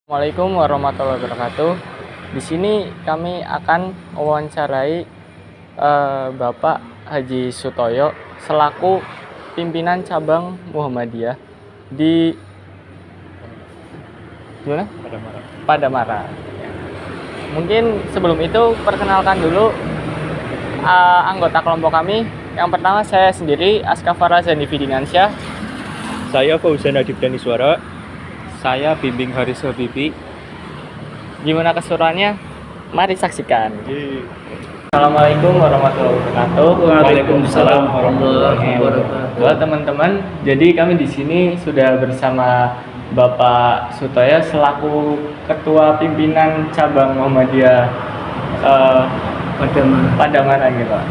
Assalamualaikum warahmatullahi wabarakatuh. Di sini kami akan mewawancarai Bapak Haji Sutoyo selaku pimpinan cabang Muhammadiyah di mana? Padamara. Mungkin sebelum itu perkenalkan dulu anggota kelompok kami. Yang pertama saya sendiri Askafara Zanifi Dinansyah. Saya Fauzan Adib Daniswara. Saya Bimbing Haris Habibi. Gimana keseruannya? Mari saksikan. Assalamualaikum warahmatullahi wabarakatuh. Waalaikumsalam warahmatullahi wabarakatuh. Halo teman-teman, jadi kami di sini sudah bersama Bapak Sutoyo selaku Ketua Pimpinan Cabang Muhammadiyah Padamara gitu Pak.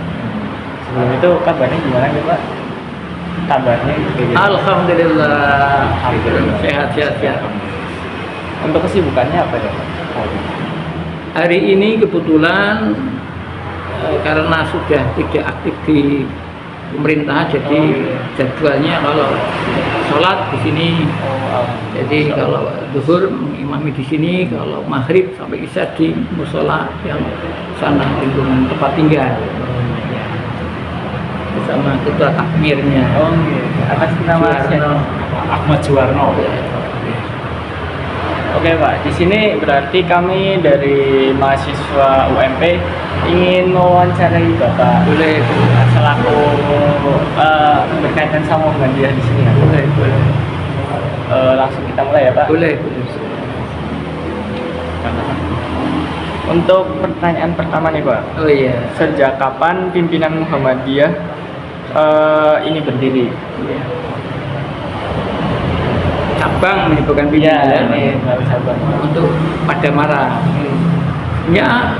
Sebelum itu kabarnya gimana gitu Pak? Kabarnya gitu. Alhamdulillah, sehat. Untuk kesibukannya apa ya Pak? Hari ini kebetulan karena sudah tidak aktif di pemerintah, jadi jadwalnya kalau sholat di sini. Jadi kalau zuhur mengimami di sini, kalau maghrib sampai isya di musola yang sana lingkungan tempat tinggal. Bersama ketua takmirnya. Atas nama Ahmad Juwarno. Oke Pak, di sini berarti kami dari mahasiswa UMP ingin mewawancarai Bapak. Boleh. Selaku berkaitan sama Muhammadiyah di sini ya. Boleh. Langsung kita mulai ya Pak. Boleh. Untuk pertanyaan pertama nih Pak, Oh iya. sejak kapan pimpinan Muhammadiyah ini berdiri? Cabang menyebutkan Iya, pimpinan ini baru cabang. untuk Padamara. Ya,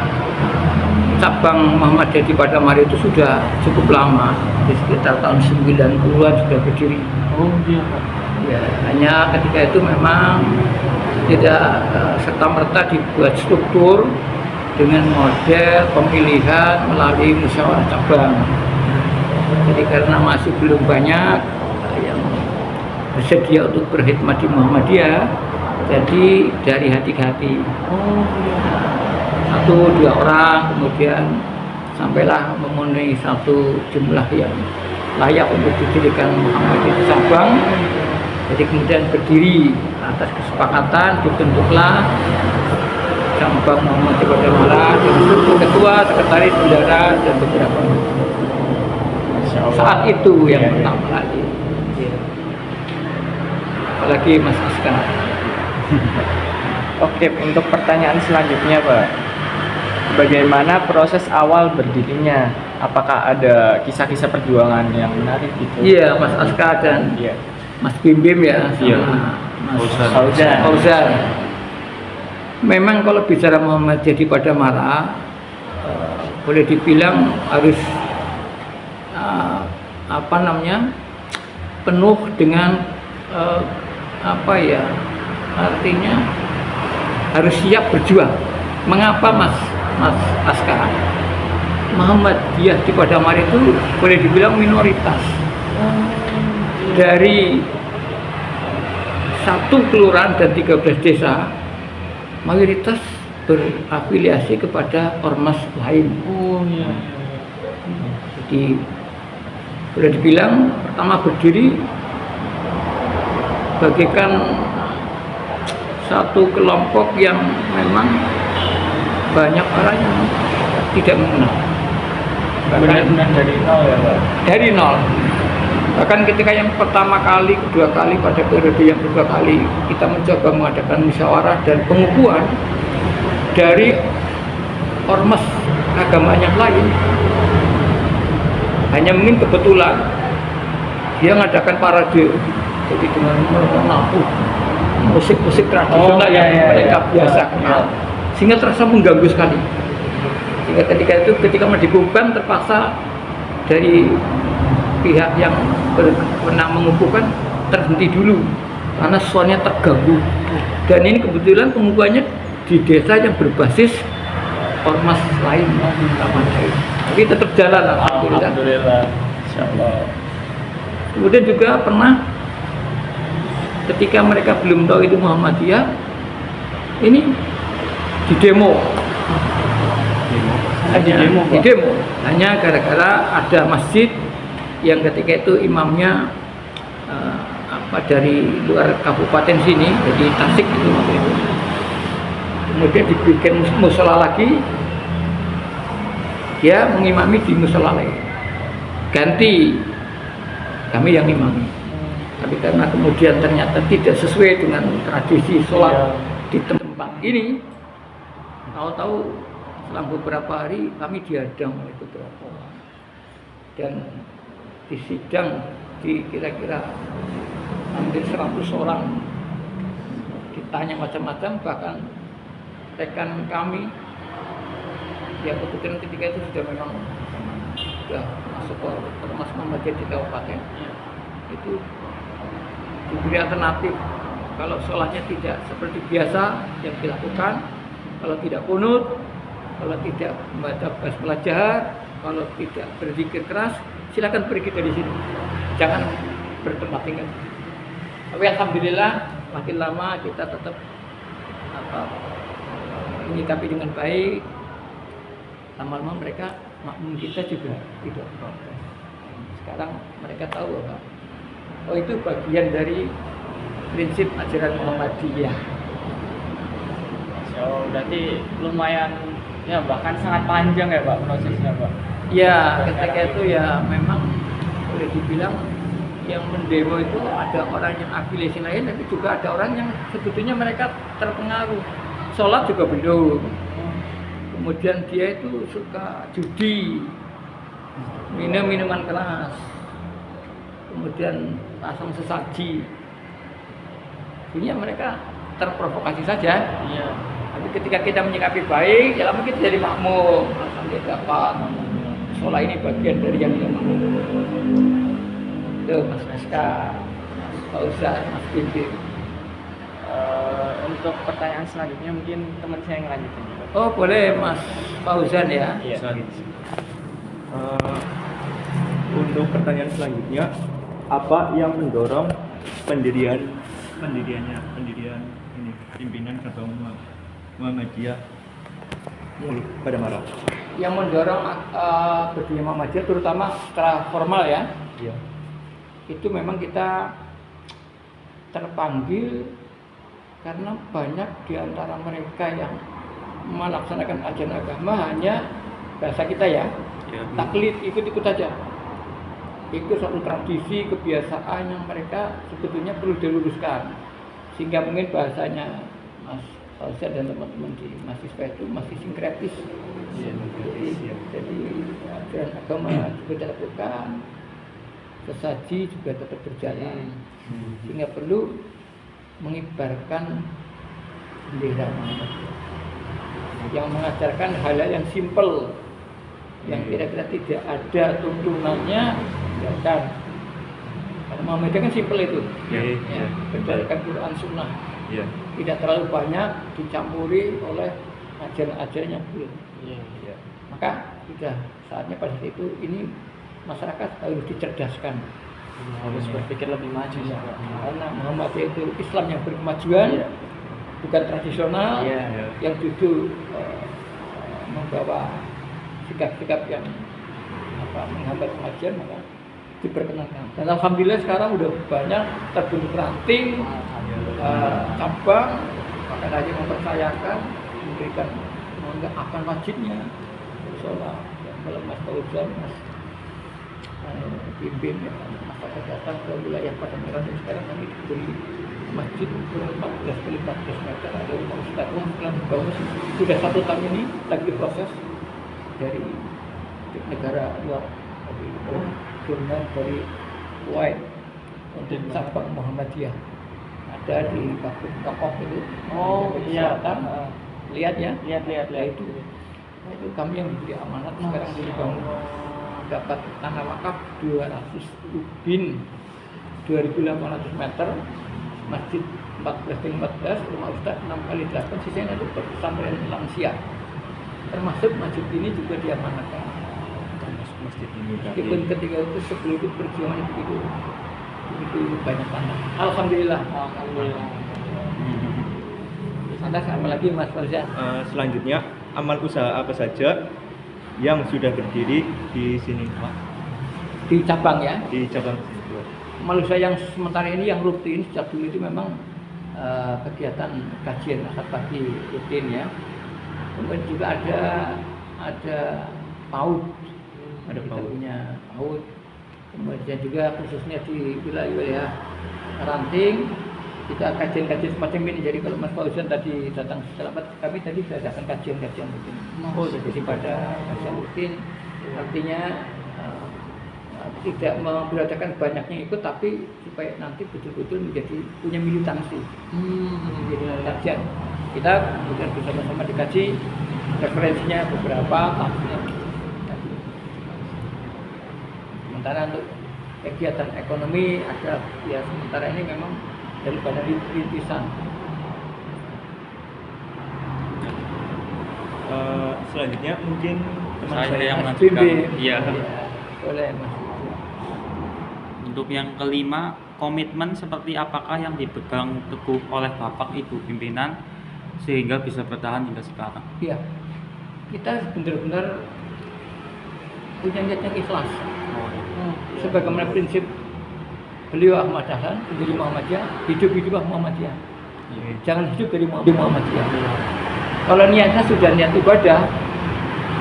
cabang Muhammadiyah di Padamara itu sudah cukup lama, di sekitar tahun 90-an sudah berdiri. Oh iya Pak. Ya, hanya ketika itu memang tidak serta-merta dibuat struktur dengan model pemilihan melalui musyawarah cabang. Jadi karena masih belum banyak yang bersedia untuk berkhidmat di Muhammadiyah, jadi dari hati ke hati. Satu dua orang, kemudian sampailah memenuhi satu jumlah yang layak untuk didirikan Muhammadiyah cabang. Jadi kemudian berdiri atas kesepakatan, dibentuklah cabang Muhammadiyah Padamara dengan struktur ketua, sekretaris, bendahara, dan beberapa. Saat itu yang pertama kali. Apalagi Mas Aska. Oke, untuk pertanyaan selanjutnya Pak, bagaimana proses awal berdirinya? Apakah ada kisah-kisah perjuangan yang menarik gitu? Iya, Mas Aska dan Iya. Mas Bim ya, sama Iya. Mas Fauzan. Fauzan. Memang kalau bicara Muhammadiyah di Padamara, boleh dibilang harus penuh dengan artinya harus siap berjuang. Mengapa Mas Aska? Muhammadiyah di Padamara itu boleh dibilang minoritas. Dari satu kelurahan dan 13 desa, mayoritas berafiliasi kepada ormas lain. Oh iya. Jadi boleh dibilang pertama berdiri bagaikan satu kelompok yang memang banyak orang yang tidak mengenal. Benar-benar dari nol ya Pak? Dari nol. Bahkan ketika yang pertama kali, kedua kali, pada periode yang kedua kali kita mencoba mengadakan musyawarah dan pengukuhan dari ormas agama yang lain, hanya mungkin kebetulan dia mengadakan parade, jadi dengan menapu musik-musik tradisional yang mereka biasa kenal, sehingga terasa mengganggu sekali. Sehingga ketika mau dibubarkan terpaksa dari pihak yang berwenang mengukuhkan terhenti dulu karena suaranya terganggu. Dan ini kebetulan pengukuhannya di desa yang berbasis ormas lain, tapi tetap jalan Alhamdulillah. Insyaallah. Kemudian juga pernah ketika mereka belum tahu itu Muhammadiyah, ini di demo. Di demo, Pak? Di demo. Hanya gara-gara ada masjid yang ketika itu imamnya dari luar kabupaten sini, jadi Tasik itu waktu itu. Kemudian dibikin musola lagi, dia mengimami di musola lagi. Ganti kami yang imami. Tapi karena kemudian ternyata tidak sesuai dengan tradisi sholat di tempat ini, tahu-tahu selang beberapa hari kami dihadang oleh beberapa orang dan disidang di kira-kira hampir 100 orang, ditanya macam-macam, bahkan rekan kami yang kebetulan ketika itu sudah masuk ke Ormas Muhammadiyah di kabupaten itu diberi alternatif, kalau sholatnya tidak seperti biasa yang dilakukan, kalau tidak kunut, kalau tidak membaca basmalah jahar, kalau tidak berzikir keras, silakan pergi dari sini, jangan bertempat tinggal. Tapi alhamdulillah makin lama kita tetap menyikapi dengan baik. Lama-lama mereka makmum kita juga tidak protes. Sekarang mereka tahu apa? Oh, itu bagian dari prinsip ajaran Muhammadiyah. So, berarti lumayan ya bahkan sangat panjang ya Pak prosesnya Pak. Ya, ketika itu ya memang boleh dibilang yang mendemo itu ada orang yang afiliasi lain, tapi juga ada orang yang sebetulnya mereka terpengaruh. Sholat juga belum. Kemudian dia itu suka judi, minum minuman keras, kemudian pasang sesaji. Akhirnya mereka terprovokasi saja. Iya. Tapi ketika kita menyikapi baik, ya lama kita jadi makmum. Sampai dapat sholat ini bagian dari yang makmum. Itu Mas Aska, Mas Fauzan, Mas Bimbing. Untuk pertanyaan selanjutnya mungkin teman saya yang lanjutin. Oh boleh Mas Fauzan ya. Iya. Untuk pertanyaan selanjutnya, apa yang mendorong pendirian ini pimpinan Ketua Muhammadiyah pada Marak? Yang mendorong berdirinya Muhammadiyah terutama secara formal ya. Iya. Itu memang kita terpanggil karena banyak di antara mereka yang melaksanakan ajaran agama hanya bahasa kita ya, taklid, ikut-ikut saja. Itu suatu tradisi, kebiasaan yang mereka sebetulnya perlu diluruskan, sehingga mungkin bahasanya Mas Fauzan dan teman-teman di mahasiswa itu masih sinkretis. Jadi ajaran agama juga dilakukan, sesaji juga tetap berjalan, sehingga perlu mengibarkan bendera Muhammadiyah yang mengajarkan hal-hal yang simpel, yang kira-kira tidak ada tuntunannya, biarkan. Karena Muhammadiyah kan simpel itu, ya, berdasarkan Quran Sunnah, tidak terlalu banyak dicampuri oleh ajaran-ajaran yang buruk. Maka sudah saatnya pada saat itu ini masyarakat harus dicerdaskan. Harus berpikir lebih maju ya. Karena Muhammadiyah itu Islam yang berkemajuan, bukan tradisional, yang duduk membawa sikap-sikap yang menghambat kemajuan, maka diperkenalkan. Dan alhamdulillah sekarang udah banyak terbentuk ranting, cabang, bahkan ada yang mempercayakan, memberikan akan wajibnya sholat. Kalau Mas Fauzan, Mas Bimbing ya, masyarakat datang ke wilayah Padang Merah, dan sekarang kami diberi masjid 14 kali 14 meter, ada rumah ustaz yang bangun sudah 1 tahun ini lagi proses dari negara luar, dari Jerman, dari Kuwait, untuk cabang Muhammadiyah ada di Kampung Tokoh itu. Oh iya. Lihat ya, lihat itu kami yang diberi amanat sekarang dibangun, dapat tanah wakaf 200 ubin 2.800 meter, masjid 14 rumah ustaz 6 kali 8, sisanya itu pesantren lansia. Termasuk masjid ini juga diamanatkan. Masjid ini Meskipun ketika itu sebelum itu perjuangan begitu banyak tanah. Alhamdulillah. Lantas apa lagi Mas Fauzan? Selanjutnya, amal usaha apa saja yang sudah berdiri di sini, Pak? Di cabang ya. Di cabang situ. Amal usaha yang sementara ini yang rutin sejak dulu itu memang kegiatan kajian akad pagi rutin ya. Kemudian juga ada PAUD, Ada kita PAUD. punya PAUD. Kemudian juga khususnya di wilayah Ranting kita kajian-kajian semacam ini. Jadi kalau Mas Fauzan tadi datang setelah kami tadi sudah datang kajian-kajian rutin. Jadi pada kajian rutin artinya tidak memberatkan banyaknya ikut, tapi supaya nanti betul-betul menjadi punya militansi. Jadi kajian kita bukan bersama-sama dikaji referensinya beberapa tafsirnya. Sementara untuk kegiatan ekonomi ada ya sementara ini memang daripada rintisan. Selanjutnya mungkin teman Saya saya yang Mas melanjutkan. Bimbi. Iya. Boleh Mas. Untuk yang kelima, komitmen seperti apakah yang dipegang teguh oleh Bapak Ibu pimpinan sehingga bisa bertahan hingga sekarang? Iya. Kita benar-benar punya niat yang ikhlas. Sebagaimana prinsip beliau Ahmad Dahlan, pendiri Muhammadiyah, hidup-hiduplah Muhammadiyah. Jangan hidup dari Muhammadiyah. Kalau niatnya sudah niat ibadah,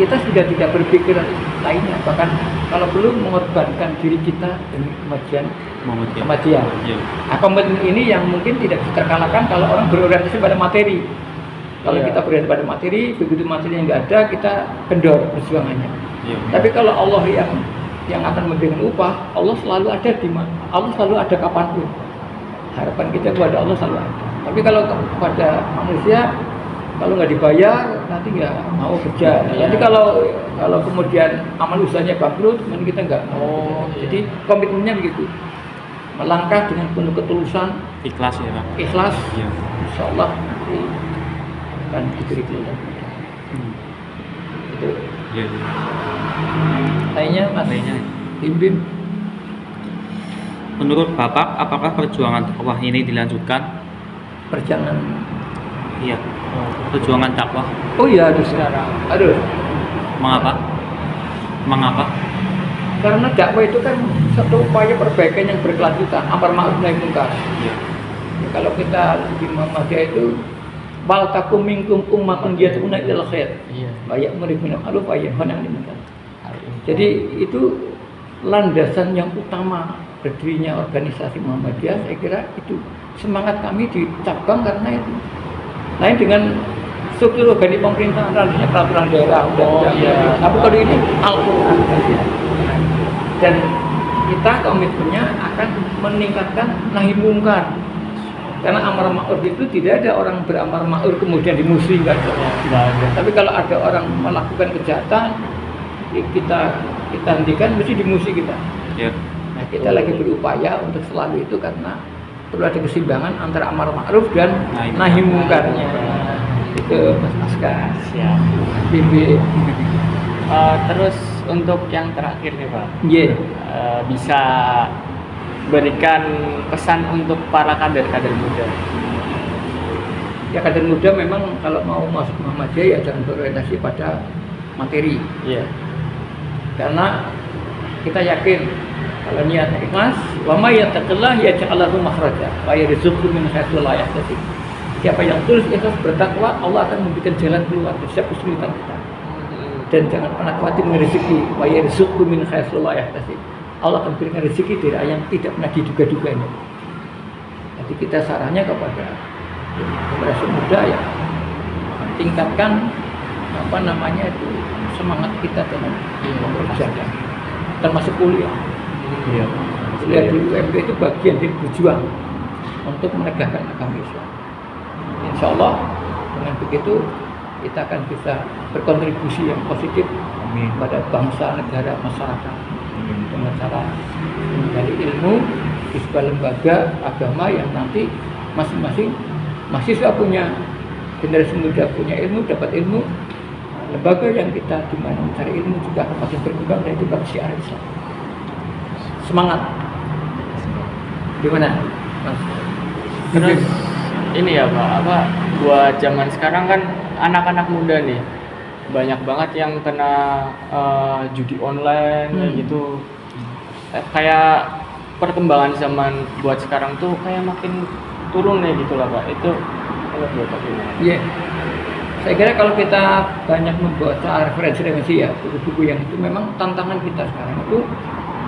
kita sudah tidak berpikir lainnya. Bahkan kalau perlu mengorbankan diri kita demi kemajuan Muhammadiyah. Iya. Nah, komitmen ini yang mungkin tidak bisa terkalahkan kalau orang berorientasi pada materi. Kalau Iya. kita berorientasi pada materi, begitu materi yang nggak ada, kita kendor perjuangannya. Iya. Tapi kalau Allah yang akan memberikan upah, Allah selalu ada di mana? Allah selalu ada kapanpun. Harapan kita kepada Allah selalu ada. Tapi kalau kepada manusia, kalau nggak dibayar, nanti nggak mau kerja. Iya. Nanti kalau kemudian amal usahanya bangkrut, kemudian kita nggak mau. Iya. Jadi komitmennya begitu. Melangkah dengan penuh ketulusan, Ikhlas ya, Pak. ikhlas, Iya. insya Allah nanti akan diberi kemudahan. Itu Iya. lainnya Mas Lainnya. Bim. Menurut Bapak, apakah perjuangan dakwah ini dilanjutkan? Perjalanan. Iya. Perjuangan dakwah. Oh iya, aduh. Mengapa? Mengapa? Karena dakwah itu kan satu upaya perbaikan yang berkelanjutan, amar ma'ruf nahi munkar. Iya. Ya, kalau kita di Muhammadiyah itu wal takum minkum ummatun yad'una ilal khair Iya. wa ya'muru bil ma'ruf wa yanhauna 'anil munkar. Jadi itu landasan yang utama berdirinya organisasi Muhammadiyah. Saya kira itu semangat kami di cabang karena itu. Lain dengan struktur organisasi pemerintahan, harusnya peraturan daerah, undang-undang. iya. Tapi kalau ini Al-Quran saja. Dan kita komitmennya akan meningkatkan nahi mungkar. Karena amar ma'ruf itu tidak ada orang beramar ma'ruf kemudian dimusuhi, enggak ada. Tapi kalau ada orang melakukan kejahatan, kita hentikan, mesti dimusuhi kita. Iya. Nah, kita lagi berupaya untuk selalu itu karena perlu ada keseimbangan antara amar ma'ruf dan nahi mungkarnya. Itu Mas Askar. Siap. Bibi. Terus untuk yang terakhir nih Pak, Iya. bisa berikan pesan untuk para kader-kader muda. Ya kader muda memang kalau mau masuk Muhammadiyah ya jangan berorientasi pada materi. Iya. Karena kita yakin kalau niatnya ikhlas, wa may yattaqillah yaj'al lahu makhraja wa yarzuqhu min haitsu la yahtasib. Siapa yang tulus ikhlas bertakwa, Allah akan memberikan jalan keluar dari setiap kesulitan kita. Dan jangan pernah khawatir dengan rezeki, wa yarzuqhu min haitsu la yahtasib. Allah akan berikan rezeki dari yang tidak pernah diduga-duganya. Jadi kita sarannya kepada generasi muda ya tingkatkan itu semangat kita dalam bekerja, termasuk kuliah. Iya. Kuliah di UMP itu bagian dari berjuang untuk menegakkan agama Islam. Insya Allah dengan begitu kita akan bisa berkontribusi yang positif Amin. pada bangsa, negara, masyarakat dengan cara menggali ilmu di sebuah lembaga agama yang nanti masing-masing mahasiswa punya, generasi muda punya ilmu, dapat ilmu. Lembaga yang kita di mana mencari ilmu juga akan makin berkembang dan itu bagi syiar Islam. Semangat. Gimana, Mas? Terus ini ya Pak, buat zaman sekarang kan anak-anak muda nih banyak banget yang kena judi online kayak gitu. Kayak perkembangan zaman buat sekarang tuh kayak makin turun ya gitu lah Pak. Itu kalau buat Pak gimana? Iya. Saya kira kalau kita banyak membaca referensi ya, buku-buku yang itu memang tantangan kita sekarang itu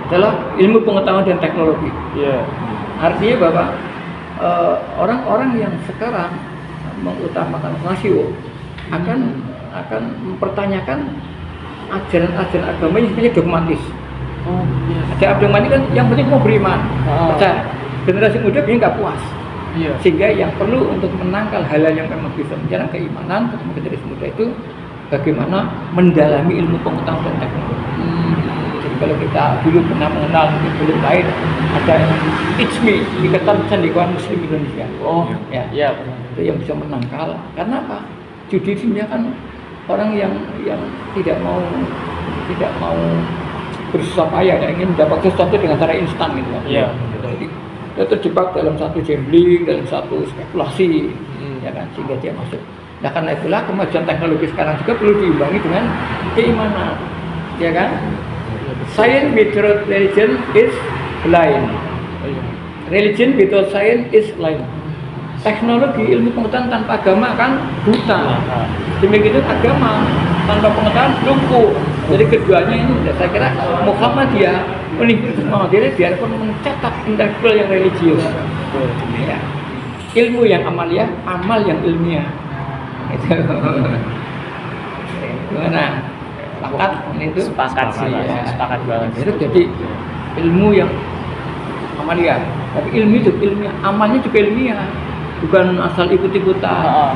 adalah ilmu pengetahuan dan teknologi. Iya. Artinya bahwa orang-orang yang sekarang mengutamakan rasio akan mempertanyakan ajaran-ajaran agama yang sebenarnya dogmatis. Oh iya. Ajaran dogmatis kan yang penting mau beriman, Ah. percaya. Generasi muda biasanya nggak puas. Iya. Sehingga yang perlu untuk menangkal hal-hal yang memang bisa menyerang keimanan ketemu generasi muda itu bagaimana mendalami ilmu pengetahuan dan teknologi. Jadi kalau kita dulu pernah mengenal belum lain ada ICMI, Ikatan Cendekiawan Muslim Indonesia. Oh Ya, iya pernah. itu yang bisa menangkal. Karena apa? Judi sebenarnya kan orang yang tidak mau bersusah payah, yang ingin mendapat sesuatu dengan cara instan gitu kan. Iya. Jadi dia terjebak dalam satu gambling, dalam satu spekulasi, ya kan, sehingga dia masuk. Nah karena itulah kemajuan teknologi sekarang juga perlu diimbangi dengan keimanan, ya kan? Science without religion is blind. Religion without science is blind. Teknologi, ilmu pengetahuan tanpa agama kan buta. Demikian agama tanpa pengetahuan lumpuh. Jadi keduanya ini saya kira Muhammadiyah, Universitas Muhammadiyah biarpun mencetak intelektual yang religius. Ya. Ilmu yang amaliyah, amal yang ilmiah. Itu. Gimana? Sepakat ini itu? Sepakat sih, Ya. sepakat banget. Itu jadi ilmu yang amaliyah. Tapi ilmu itu ilmiah, amalnya juga ilmiah. Bukan asal ikut-ikutan.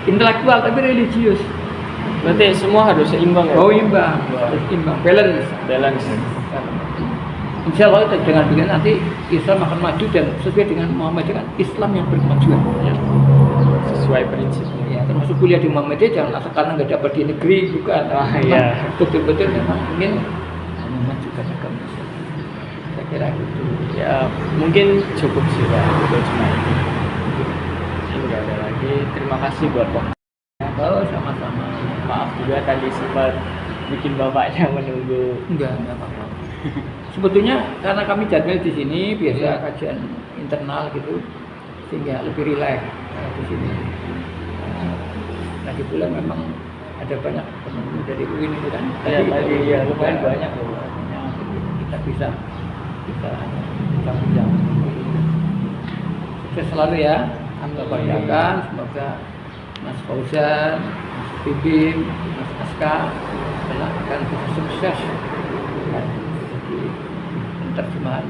Intelektual tapi religius. Berarti semua harus seimbang ya? Oh imbang, harus imbang, balance. Balance. Insya Allah dengan begini nanti Islam akan maju dan sesuai dengan Muhammadiyah kan Islam yang berkemajuan. Ya. Sesuai prinsipnya. Ya, termasuk kuliah di Muhammadiyah jangan asal karena nggak dapat di negeri bukan. Ah, Memang iya. Betul-betul memang ingin memajukan agama Islam. Saya kira gitu. Ya mungkin cukup sih Pak. Itu cuma itu. Enggak ada lagi. Terima kasih buat Pak. Oh sama-sama. Maaf juga tadi sempat bikin bapaknya menunggu. Enggak apa-apa. Sebetulnya karena kami jadwal di sini biasa kajian internal gitu, sehingga lebih rileks di sini. Lagi pula memang ada banyak teman-teman dari UIN itu kan. Iya, tadi ya lumayan juga banyak loh. kita bisa bincang. Sukses selalu ya. Kita banggakan, semoga Mas Fauzan, Mas Bibim, Mas Aska akan bisa sukses di terjemahan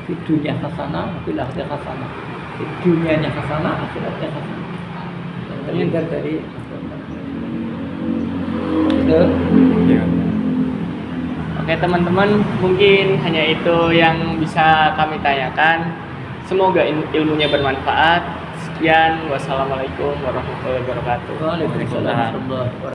di dunia hasanah, di akhirat hasanah, di dunianya hasanah, akhiratnya hasanah. Dan terhindar dari itu. Oke teman-teman, mungkin hanya itu yang bisa kami tanyakan. Semoga ilmunya bermanfaat. Sekian, wassalamualaikum warahmatullahi wabarakatuh. Waalaikumsalam warahmatullahi wabarakatuh.